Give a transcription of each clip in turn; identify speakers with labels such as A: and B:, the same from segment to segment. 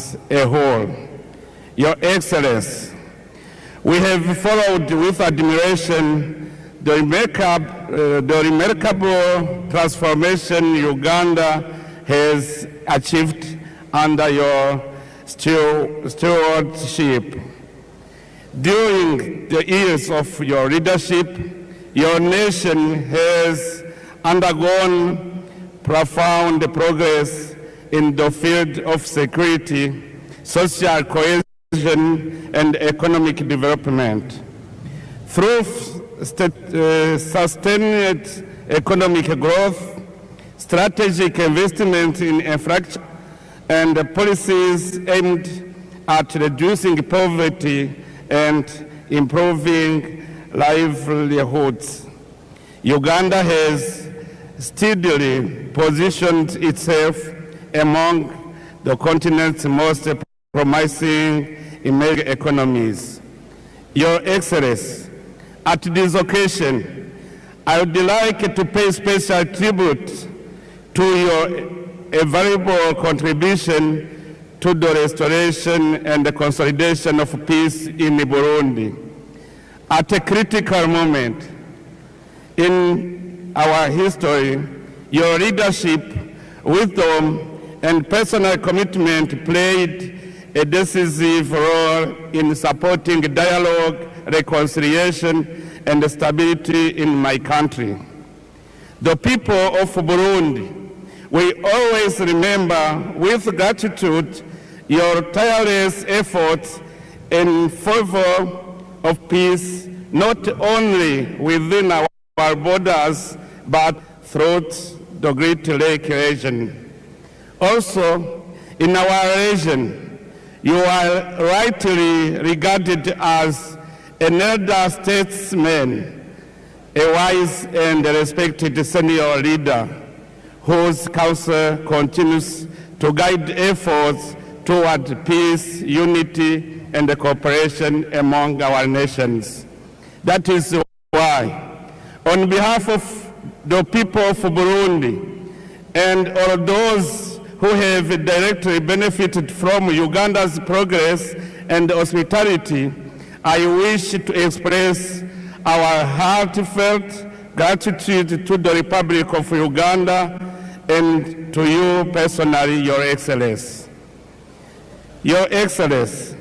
A: as a whole. Your Excellency, we have followed with admiration the remarkable transformation Uganda has achieved under your stewardship. During the years of your leadership, your nation has undergone profound progress in the field of security, social cohesion, and economic development. Through sustained economic growth, strategic investment in infrastructure, and policies aimed at reducing poverty and improving livelihoods, Uganda has steadily positioned itself among the continent's most promising emerging economies. Your Excellency, at this occasion, I would like to pay special tribute to your invaluable contribution to the restoration and the consolidation of peace in Burundi. At a critical moment in our history, your leadership, wisdom, and personal commitment played a decisive role in supporting dialogue, reconciliation, and stability in my country. The people of Burundi will always remember with gratitude your tireless efforts in favor of peace, not only within our borders, but throughout the Great Lake region. Also, in our region, you are rightly regarded as an elder statesman, a wise and respected senior leader, whose counsel continues to guide efforts toward peace, unity, and cooperation among our nations. That is why, on behalf of the people of Burundi and all those who have directly benefited from Uganda's progress and hospitality, I wish to express our heartfelt gratitude to the Republic of Uganda and to you personally, Your Excellency. Your Excellency,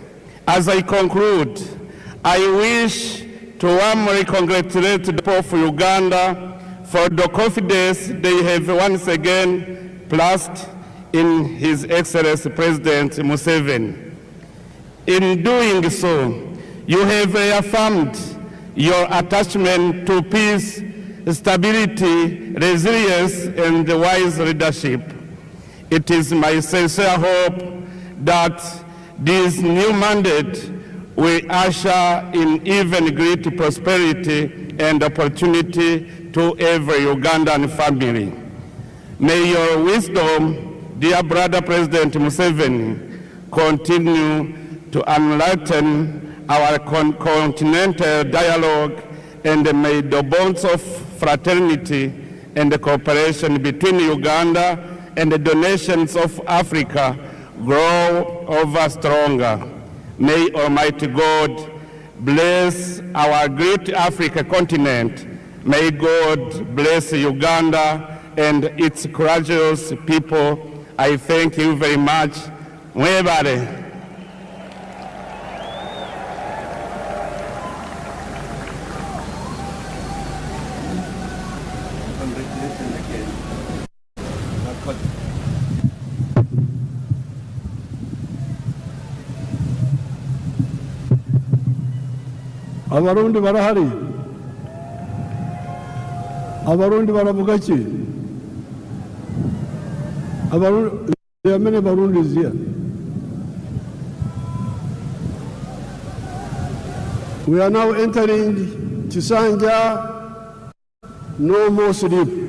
A: as I conclude, I wish to warmly congratulate the people of Uganda for the confidence they have once again placed in His Excellency President Museveni. In doing so, you have reaffirmed your attachment to peace, stability, resilience, and wise leadership. It is my sincere hope that this new mandate will usher in even greater prosperity and opportunity to every Ugandan family. May your wisdom, dear brother President Museveni, continue to enlighten our continental dialogue, and may the bonds of fraternity and cooperation between Uganda and the nations of Africa grow ever stronger. May Almighty God bless our great Africa continent. May God bless Uganda and its courageous people. I thank you very much. Mwebale.
B: Abarundi barahari. Abarundi baravuga ki? Abarundi, there are many Barundis here. We are now entering Chisanja, no more sleep.